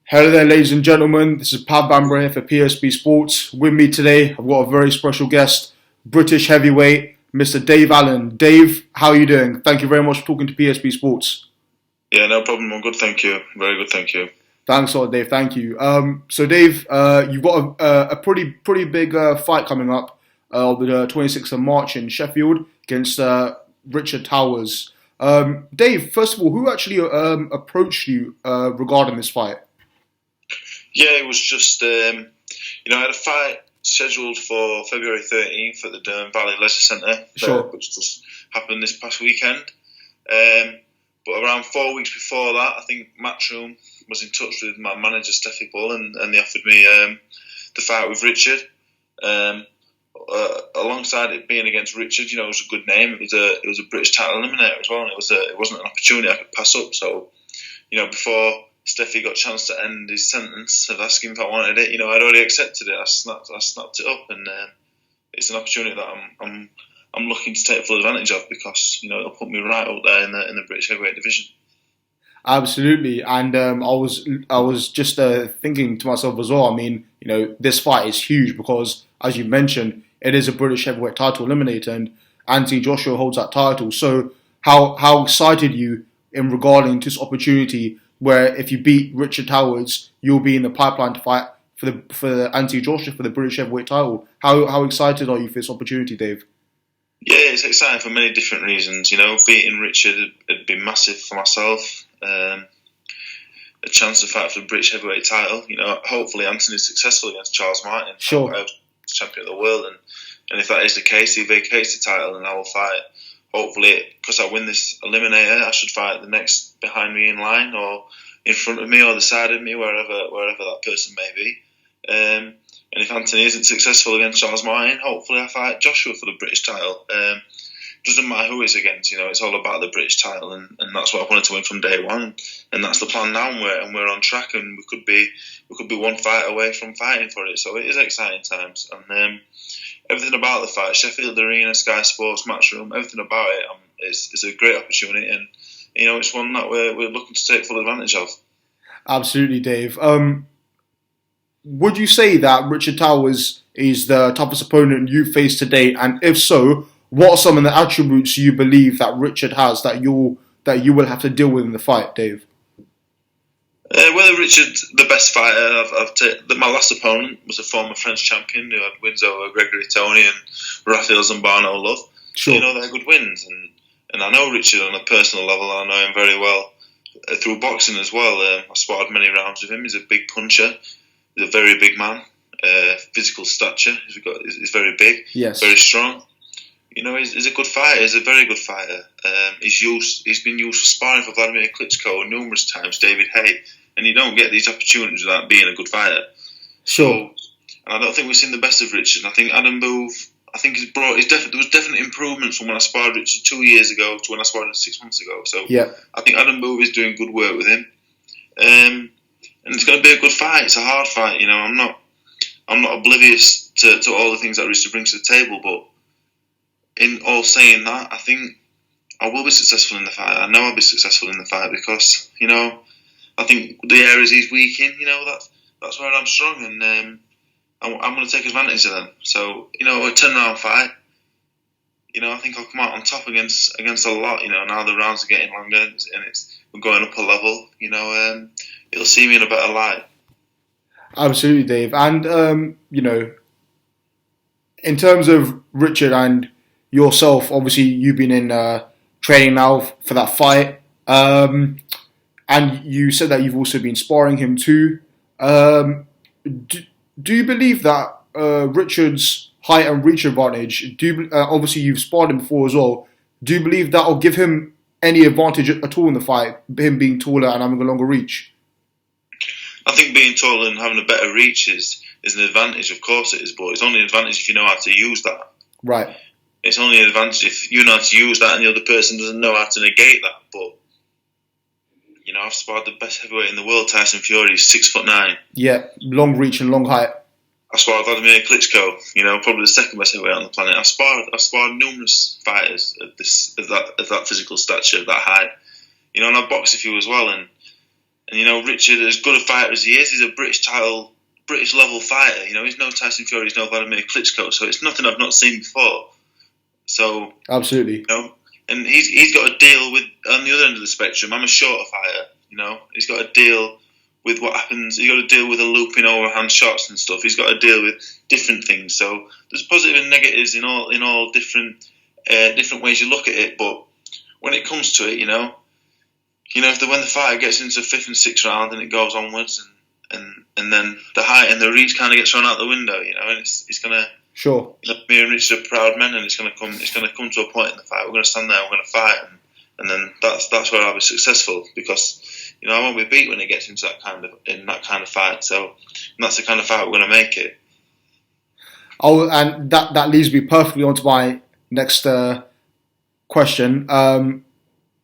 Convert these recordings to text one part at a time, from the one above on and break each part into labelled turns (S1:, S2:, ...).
S1: Hello there, ladies and gentlemen. This is Pab Bambra here for PSB Sports. With me today, I've got a very special guest, British heavyweight, Mr. Dave Allen. Dave, how are you doing? Thank you very much for talking to PSB Sports.
S2: Yeah, no problem. I'm good, thank you. Very good, thank you.
S1: Thanks a lot, Dave. Thank you. So, Dave, you've got a pretty big fight coming up on the 26th of March in Sheffield against Richard Towers. Dave, first of all, who actually approached you regarding this fight?
S2: Yeah, it was just, I had a fight scheduled for February 13th at the Durham Valley Leisure Centre, which just happened this past weekend. But around 4 weeks before that, I think Matchroom was in touch with my manager, Steffi Bull, and they offered me the fight with Richard. Alongside it being against Richard, it was a good name. It was a British title eliminator as well, and it wasn't an opportunity I could pass up. So, before Steffi got a chance to end his sentence of asking if I wanted it, I'd already accepted it. I snapped it up, and it's an opportunity that I'm looking to take full advantage of because it'll put me right up there in the British heavyweight division.
S1: Absolutely, and I was just thinking to myself as well. I mean, this fight is huge because, as you mentioned, it is a British heavyweight title eliminator, and Anthony Joshua holds that title. So, how excited are you in regarding to this opportunity? Where if you beat Richard Towers, you'll be in the pipeline to fight for Anthony Joshua for the British heavyweight title. How excited are you for this opportunity, Dave?
S2: Yeah, it's exciting for many different reasons. Beating Richard had been massive for myself. A chance to fight for the British heavyweight title. Hopefully Anthony's successful against Charles Martin.
S1: Sure.
S2: Champion of the world, and if that is the case, he vacates the title, and I will fight. Hopefully, because I win this eliminator, I should fight the next behind me in line, or in front of me, or the side of me, wherever that person may be. And if Anthony isn't successful against Charles Martin, hopefully I fight Joshua for the British title. Doesn't matter who it's against, it's all about the British title, and that's what I wanted to win from day one, and that's the plan now, and we're on track, and we could be one fight away from fighting for it. So it is exciting times, and everything about the fight, Sheffield Arena, Sky Sports, Matchroom, everything about it is a great opportunity, and it's one that we're looking to take full advantage of.
S1: Absolutely, Dave. Would you say that Richard Towers is the toughest opponent you've faced to date, and if so, what are some of the attributes you believe that Richard has that you will have to deal with in the fight, Dave?
S2: Whether Richard's the best fighter, my last opponent was a former French champion who had wins over Gregory Tony and Rafael Zambano Love.
S1: Sure.
S2: So, they're good wins, and I know Richard on a personal level, and I know him very well through boxing as well. I sparred many rounds with him. He's a big puncher. He's a very big man. Physical stature. He's very big.
S1: Yes.
S2: Very strong. He's a good fighter. He's a very good fighter. He's been used for sparring for Vladimir Klitschko numerous times, David Haye, and you don't get these opportunities without being a good fighter.
S1: Sure.
S2: So, and I don't think we've seen the best of Richard. I think Adam Booth, there was definite improvements from when I sparred Richard 2 years ago to when I sparred him 6 months ago. So
S1: yeah.
S2: I think Adam Booth is doing good work with him. And it's going to be a good fight. It's a hard fight. I'm not oblivious to all the things that Richard brings to the table, but in all saying that, I think I will be successful in the fight. I know I'll be successful in the fight because, I think the areas he's weak in, that's where I'm strong, and I'm going to take advantage of them. So, a 10-round fight, I think I'll come out on top against a lot. Now the rounds are getting longer and we're going up a level. It'll see me in a better light.
S1: Absolutely, Dave. And in terms of Richard and yourself, obviously you've been in training now for that fight, and you said that you've also been sparring him too. Do you believe that Richard's height and reach advantage? Obviously you've sparred him before as well. Do you believe that will give him any advantage at all in the fight? Him being taller and having a longer reach.
S2: I think being taller and having a better reach is an advantage. Of course it is, but it's only an advantage if you know how to use that.
S1: Right.
S2: It's only an advantage if you know how to use that and the other person doesn't know how to negate that. But I've sparred the best heavyweight in the world, Tyson Fury. He's 6'9".
S1: Yeah, long reach and long height.
S2: I sparred Vladimir Klitschko. Probably the second best heavyweight on the planet. I've sparred numerous fighters of that physical stature, of that height. And I've boxed a few as well. And And Richard, as good a fighter as he is, he's a British level fighter. He's no Tyson Fury, he's no Vladimir Klitschko, so it's nothing I've not seen before. So
S1: absolutely,
S2: and he's got to deal with on the other end of the spectrum. I'm a shorter fighter, he's got to deal with what happens. He's got to deal with the looping overhand shots and stuff. He's got to deal with different things. So there's positive and negatives in all different ways you look at it. But when it comes to it, when the fighter gets into the 5th and 6th round and it goes onwards, and then the height and the reach kind of gets thrown out the window, and it's gonna.
S1: Sure.
S2: Me and Richard are proud men, and it's gonna come to a point in the fight. We're gonna stand there, we're gonna fight, and then that's where I'll be successful, because I won't be beat when it gets into that kind of fight. So that's the kind of fight we're gonna make it.
S1: Oh, and that leads me perfectly onto my next question.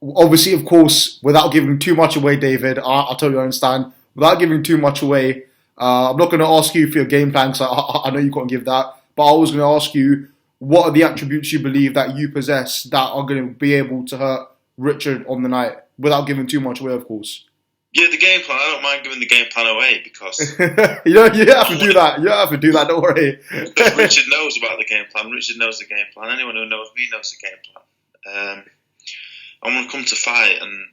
S1: Obviously, of course, without giving too much away, David, I totally understand. Without giving too much away, I'm not going to ask you for your game plan, because I know you can't give that. But I was going to ask you, what are the attributes you believe that you possess that are going to be able to hurt Richard on the night, without giving too much away, of course?
S2: Yeah, the game plan. I don't mind giving the game plan away, because
S1: you don't have to do that. You don't have to do that. Don't worry.
S2: Richard knows about the game plan. Richard knows the game plan. Anyone who knows me knows the game plan. I'm going to come to fight, and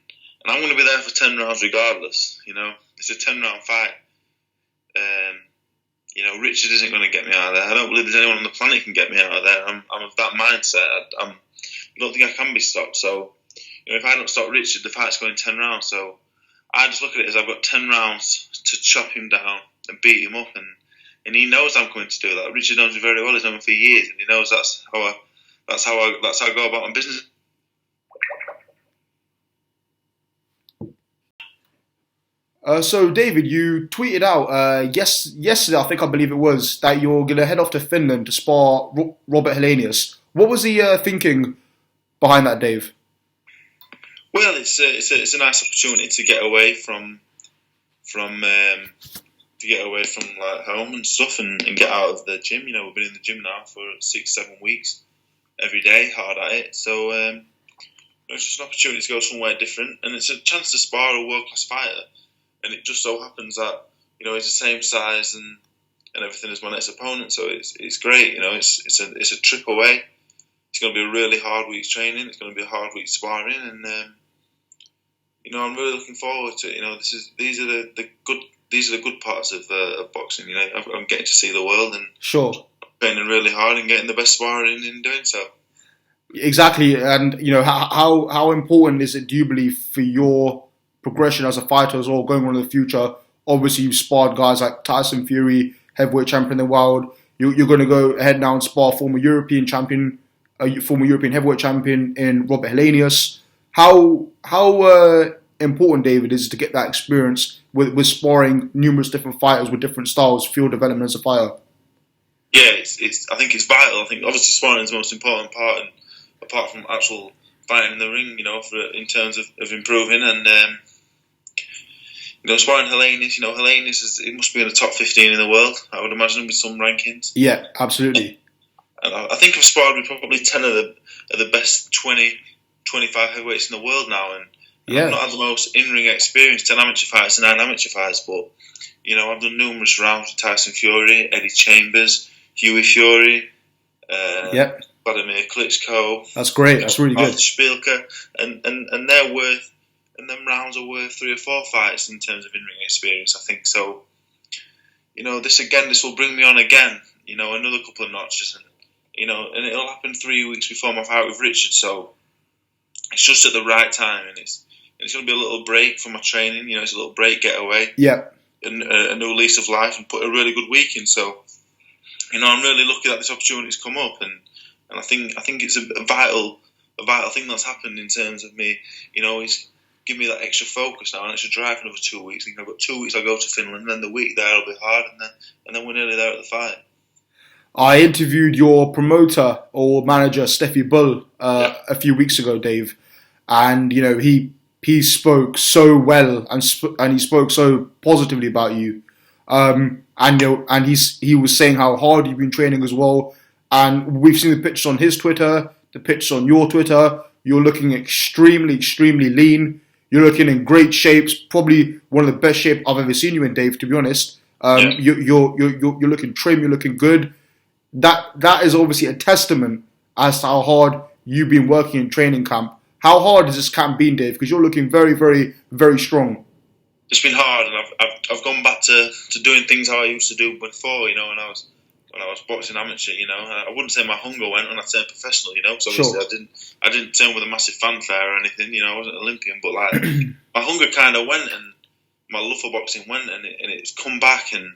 S2: I'm going to be there for 10 rounds regardless. It's a 10-round fight. Richard isn't going to get me out of there. I don't believe there's anyone on the planet can get me out of there. I'm of that mindset. I don't think I can be stopped. So, if I don't stop Richard, the fight's going 10 rounds. So, I just look at it as I've got 10 rounds to chop him down and beat him up, and he knows I'm going to do that. Richard knows me very well. He's known me for years, and he knows that's how I go about my business.
S1: So, David, you tweeted out yesterday, I believe it was, that you're going to head off to Finland to spar Robert Helenius. What was the thinking behind that, Dave?
S2: Well, it's a nice opportunity to get away from like home and stuff, and get out of the gym. We've been in the gym now for 6-7 weeks, every day, hard at it. So it's just an opportunity to go somewhere different, and it's a chance to spar a world-class fighter. And it just so happens that he's the same size and everything as my next opponent, so it's great. It's a trip away. It's going to be a really hard week's training. It's going to be a hard week's sparring, and I'm really looking forward to it. These are the good parts of boxing. I'm getting to see the world, and
S1: sure,
S2: training really hard and getting the best sparring in doing so.
S1: Exactly, and how important is it, do you believe, for your progression as a fighter as well, going on in the future? Obviously, you've sparred guys like Tyson Fury, heavyweight champion in the world. You're going to go ahead now and spar former European heavyweight champion in Robert Helenius. How important, David, is to get that experience with sparring numerous different fighters with different styles for your development as a fighter?
S2: Yeah, I think it's vital. I think obviously sparring is the most important part, and apart from actual fighting in the ring, in terms of improving. And sparring Helenius, Helenius it must be in the top 15 in the world, I would imagine, with some rankings.
S1: Yeah, absolutely.
S2: And I think I've sparred with probably 10 of the best 20, 25 heavyweights in the world now, and I've not had the most in-ring experience, 10 amateur fights and 9 amateur fights, but I've done numerous rounds with Tyson Fury, Eddie Chambers, Hughie Fury, Vladimir Klitschko.
S1: That's great. That's really good.
S2: Spielka, and they're worth. And them rounds are worth 3 or 4 fights in terms of in-ring experience, I think. So, this will bring me on again, another couple of notches. And it'll happen 3 weeks before my fight with Richard. So, it's just at the right time. And it's going to be a little break from my training. It's a little break, get away.
S1: Yeah.
S2: And a new lease of life, and put a really good week in. So, I'm really lucky that this opportunity's come up. And I think it's a vital thing that's happened in terms of me, it's give me that extra focus now and extra drive for another 2 weeks. I've got 2 weeks, I'll go to Finland, and then the week there will be hard, and then we're nearly there at the fight. I
S1: interviewed your promoter or manager, Steffi Bull, a few weeks ago, Dave, and he spoke so well and he spoke so positively about you, and he was saying how hard you've been training as well, and we've seen the pictures on his Twitter, the pictures on your Twitter. You're looking extremely, extremely lean. You're looking in great shapes, probably one of the best shape I've ever seen you in, Dave. To be honest, you're looking trim, you're looking good. That is obviously a testament as to how hard you've been working in training camp. How hard has this camp been, Dave? Because you're looking very, very, very strong.
S2: It's been hard, and I've gone back to doing things how I used to do before. You know, when I was boxing amateur. You know, I wouldn't say my hunger went when I turned professional. You know, so obviously I didn't turn with a massive fanfare or anything. You know, I wasn't Olympian, but like my hunger kind of went, and my love for boxing went, and it's come back. And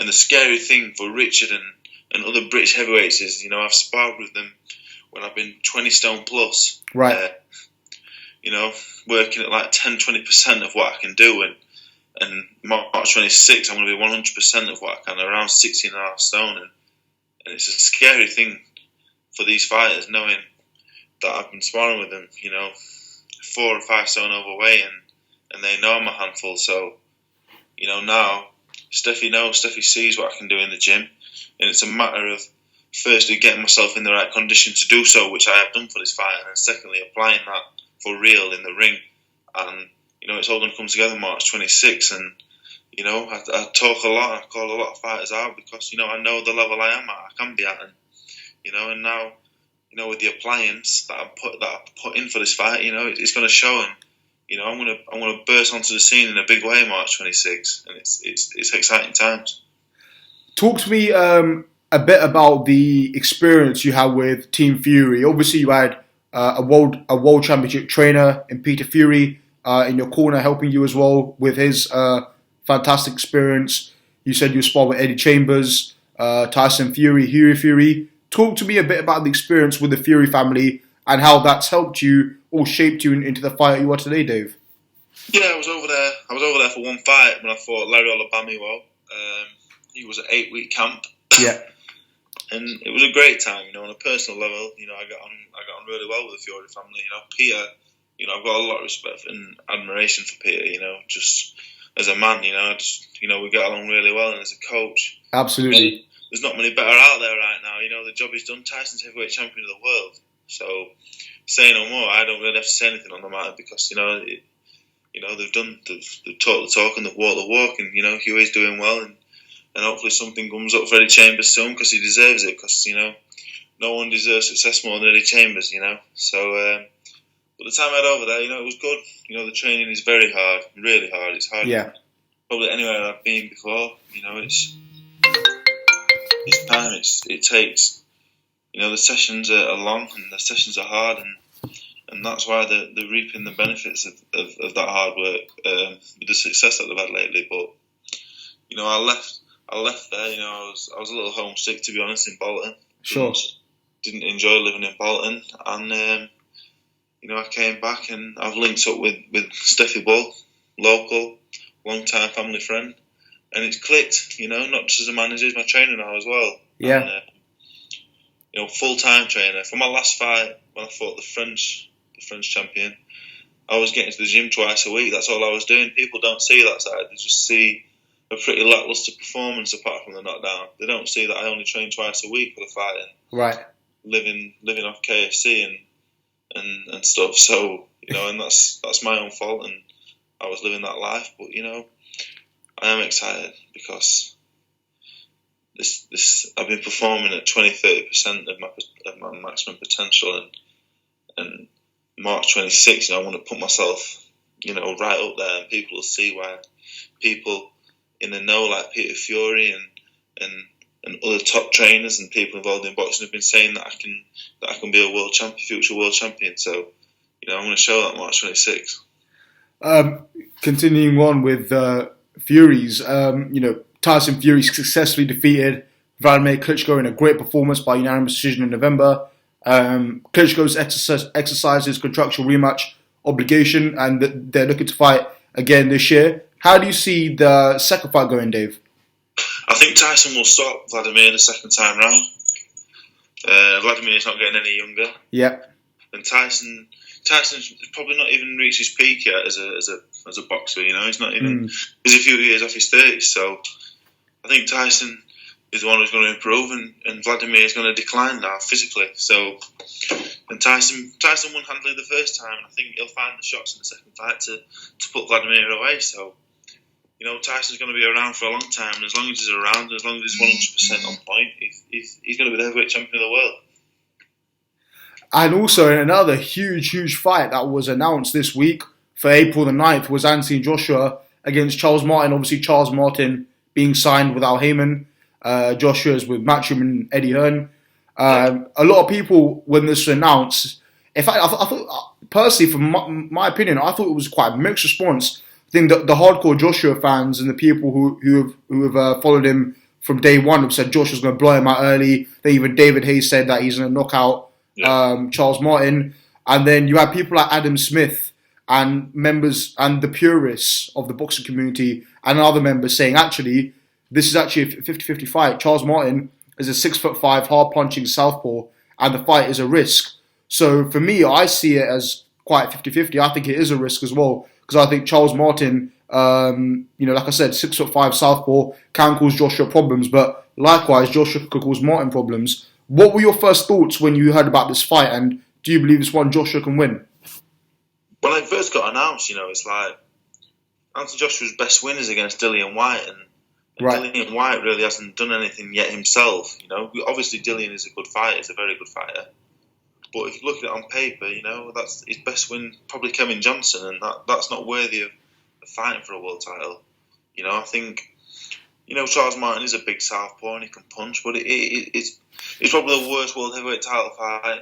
S2: the scary thing for Richard and other British heavyweights is, you know, I've sparred with them when I've been 20 stone plus.
S1: Right.
S2: You know, working at like 10-20% of what I can do, and March 26, I'm going to be 100% of what I can, around 16.5 stone, and it's a scary thing for these fighters, knowing that I've been sparring with them, you know, 4 or 5 stone overweight, and they know I'm a handful. So, you know, now Steffi sees what I can do in the gym, and it's a matter of firstly getting myself in the right condition to do so, which I have done for this fight, and then secondly applying that for real in the ring. And you know, it's all going to come together March 26, and you know, I talk a lot, I call a lot of fighters out because, you know, I know the level I am at, I can be at, and you know, and now, you know, with the appliance that I put in for this fight, you know, it's going to show, and you know, I'm going to burst onto the scene in a big way March 26, and it's exciting times.
S1: Talk to me a bit about the experience you had with Team Fury. Obviously, you had a world championship trainer in Peter Fury in your corner, helping you as well with his fantastic experience. You said you sparred with Eddie Chambers, Tyson Fury, Hughie Fury. Talk to me a bit about the experience with the Fury family and how that's helped you or shaped you into the fighter you are today, Dave.
S2: Yeah, I was over there for one fight when I fought Larry Olabamiwo. He was an 8-week camp.
S1: Yeah.
S2: And it was a great time, you know, on a personal level. You know, I got on really well with the Fury family. You know, Peter, you know, I've got a lot of respect and admiration for Peter. You know, just as a man, you know, we get along really well, and as a coach,
S1: absolutely.
S2: There's not many better out there right now. You know, the job he's done. Tyson's heavyweight champion of the world. So, say no more. I don't really have to say anything on the matter because, you know, they've talked the talk and they've walked the walk, and you know, Hughie's doing well, and hopefully something comes up for Eddie Chambers soon because he deserves it. Because, you know, no one deserves success more than Eddie Chambers. You know, so but the time I had over there, you know, it was good. You know, the training is very hard, really hard. It's hard.
S1: Yeah.
S2: Probably anywhere I've been before. You know, it's time. It takes. You know, the sessions are long and the sessions are hard, and that's why they're reaping the benefits of that hard work with the success that they've had lately. But you know, I left there. You know, I was a little homesick, to be honest, in Bolton.
S1: Sure.
S2: Didn't enjoy living in Bolton, and you know, I came back and I've linked up with Steffi Bull, local, long-time family friend, and it's clicked. You know, not just as a manager, he's my trainer now as well.
S1: Yeah.
S2: And, you know, full-time trainer. For my last fight, when I fought the French champion, I was getting to the gym twice a week. That's all I was doing. People don't see that side. They just see a pretty lackluster performance apart from the knockdown. They don't see that I only train twice a week for the fight and
S1: right,
S2: living off KFC and stuff. So, you know, and that's my own fault, and I was living that life. But, you know, I am excited because this I've been performing at 20-30% of my maximum potential, and March 26, you know, I want to put myself, you know, right up there, and people will see why people in the know like Peter Fury and other top trainers and people involved in boxing have been saying that I can be a world champion, future world champion. So, you know, I'm going to show that March 26.
S1: Continuing on with Furies, you know, Tyson Fury successfully defeated Vladimir Klitschko in a great performance by unanimous decision in November. Klitschko's exercised his contractual rematch obligation, and they're looking to fight again this year. How do you see the second fight going, Dave?
S2: I think Tyson will stop Vladimir the second time round. Vladimir's not getting any younger.
S1: Yeah.
S2: And Tyson's probably not even reached his peak yet as a boxer. You know, he's not even. He's a few years off his 30s. So I think Tyson is the one who's going to improve, and Vladimir is going to decline now physically. So, and Tyson won handily the first time, and I think he'll find the shots in the second fight to put Vladimir away. So, you know, Tyson's going to be around for a long time, and as long as he's around, as long as he's 100% on point, he's going to be the heavyweight champion of the world.
S1: And also in another huge fight that was announced this week for April the 9th was Anthony Joshua against Charles Martin. Obviously, Charles Martin being signed with Al Heyman. Joshua's with Matchroom and Eddie Hearn. A lot of people, when this was announced, in fact, I thought, personally, from my opinion, I thought it was quite a mixed response. I think that the hardcore Joshua fans and the people who have followed him from day one have said Joshua's going to blow him out early. Then even David Hayes said that he's going to knock out Charles Martin. And then you have people like Adam Smith and members and the purists of the boxing community and other members saying, actually, this is actually a 50-50 fight. Charles Martin is a 6'5" hard-punching southpaw, and the fight is a risk. So for me, I see it as quite 50-50. I think it is a risk as well, because I think Charles Martin, like I said, 6'5" southpaw can cause Joshua problems, but likewise, Joshua could cause Martin problems. What were your first thoughts when you heard about this fight, and do you believe this one Joshua can win?
S2: When it first got announced, it's like Anthony Joshua's best win is against DILLIAN White, and DILLIAN White really hasn't done anything yet himself. Obviously DILLIAN is a good fighter, he's a very good fighter. But if you look at it on paper, that's his best win, probably Kevin Johnson, and that's not worthy of fighting for a world title. I think, Charles Martin is a big southpaw and he can punch, but it's probably the worst world heavyweight title fight,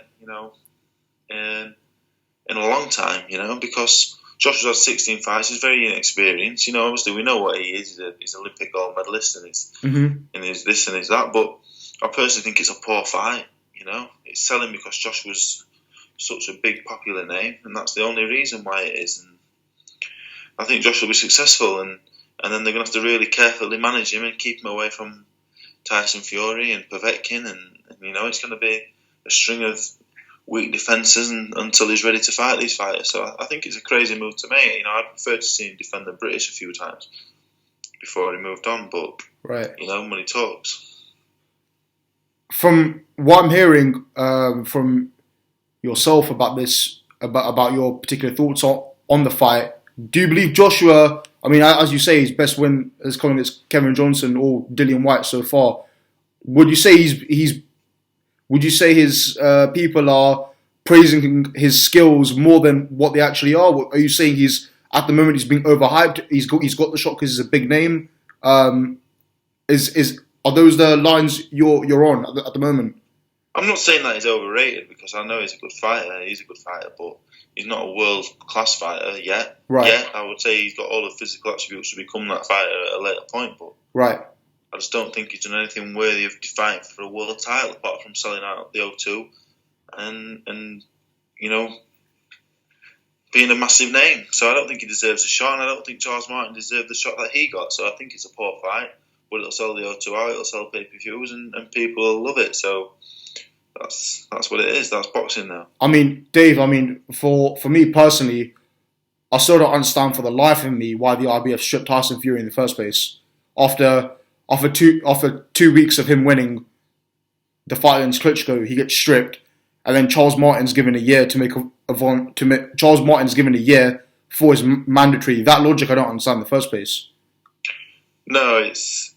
S2: in a long time, because Joshua's had 16 fights. He's very inexperienced. Obviously we know what he is. He's an Olympic gold medalist, and he's this and he's that. But I personally think it's a poor fight. It's selling because Joshua's such a big popular name, and that's the only reason why it is. And I think Joshua will be successful, and then they're going to have to really carefully manage him and keep him away from Tyson Fury and Povetkin, and it's going to be a string of weak defences until he's ready to fight these fighters. So I think it's a crazy move to make. I'd prefer to see him defend the British a few times before he moved on, but money talks.
S1: From what I'm hearing from yourself about this, about your particular thoughts on the fight, do you believe Joshua, as you say, his best win has come against Kevin Johnson or DILLIAN White so far? Would you say would you say his people are praising his skills more than what they actually are? Are you saying at the moment he's being overhyped? He's got the shot because he's a big name. Are those the lines you're on at the moment?
S2: I'm not saying that he's overrated, because I know he's a good fighter. He's a good fighter, but he's not a world class fighter yet.
S1: Right.
S2: Yet, I would say he's got all the physical attributes to become that fighter at a later point. But I just don't think he's done anything worthy of fighting for a world title apart from selling out the O2 and being a massive name. So I don't think he deserves a shot, and I don't think Charles Martin deserved the shot that he got. So I think it's a poor fight. But it'll sell the O2 out, it'll sell pay-per-views, and people will love it. So that's what it is. That's boxing now.
S1: Dave, for me personally, I still don't understand for the life of me why the IBF stripped Tyson Fury in the first place. After 2 weeks of him winning the fight against Klitschko, he gets stripped, and then Charles Martin's given a year Charles Martin's given a year for his mandatory. That logic I don't understand in the first place. No,
S2: it's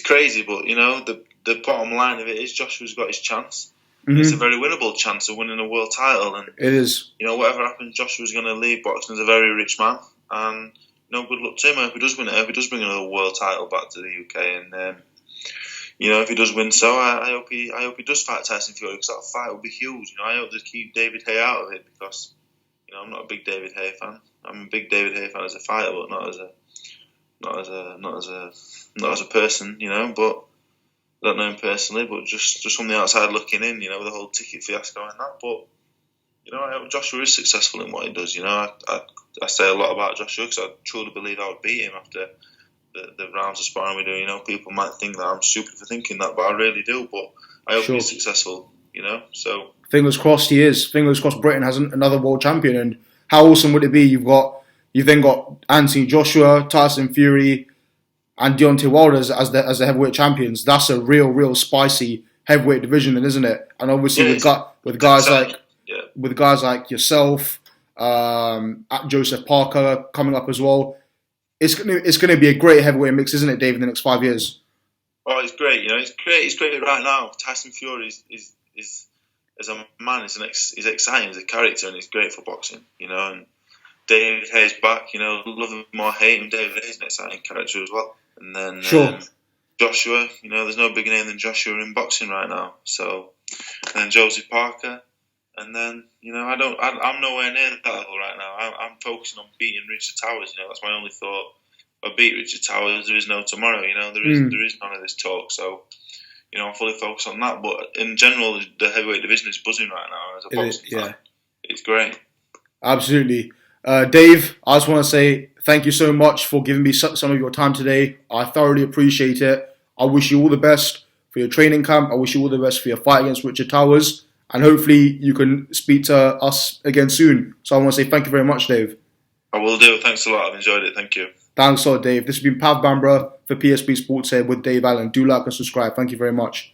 S2: crazy, but the bottom line of it is Joshua's got his chance. Mm-hmm. It's a very winnable chance of winning a world title, and
S1: it is.
S2: Whatever happens, Joshua's going to leave boxing as a very rich man, and good luck to him. I hope he does win it. I hope he does bring another world title back to the UK, and if he does win, so I hope he does fight Tyson Fury, because that fight will be huge. I hope they keep David Haye out of it, because I'm not a big David Haye fan. I'm a big David Haye fan as a fighter, but not as a person, but I don't know him personally, but just from the outside looking in, the whole ticket fiasco and that. But I hope Joshua is successful in what he does. I say a lot about Joshua because I truly believe I would beat him after the rounds of sparring we do. People might think that I'm stupid for thinking that, but I really do. But I hope he's successful. So
S1: fingers crossed he is. Fingers crossed Britain has another world champion. And how awesome would it be? You've then got Anthony Joshua, Tyson Fury, and Deontay Wilder as the heavyweight champions. That's a real spicy heavyweight division, then, isn't it? And obviously with guys like yourself, at Joseph Parker coming up as well. It's gonna be a great heavyweight mix, isn't it, Dave? In the next 5 years.
S2: Oh, it's great. It's great. It's great right now. Tyson Fury is as a man, he's exciting as a character, and he's great for boxing. And David Hayes back. Love him or hate him, David Hayes is an exciting character as well. And then Joshua. There's no bigger name than Joshua in boxing right now. So, and then Joseph Parker. And then, I'm nowhere near that level right now. I'm focusing on beating Richard Towers. That's my only thought. If I beat Richard Towers, there is no tomorrow. There is none of this talk. So, I'm fully focused on that. But in general, the heavyweight division is buzzing right now. As a boxing fan, it's great.
S1: Absolutely, Dave. I just want to say thank you so much for giving me some of your time today. I thoroughly appreciate it. I wish you all the best for your training camp. I wish you all the best for your fight against Richard Towers. And hopefully you can speak to us again soon. So I want to say thank you very much, Dave.
S2: I will do. Thanks a lot. I've enjoyed it. Thank you.
S1: Thanks a lot, Dave. This has been Pav Bambra for PSB Sports here with Dave Allen. Do like and subscribe. Thank you very much.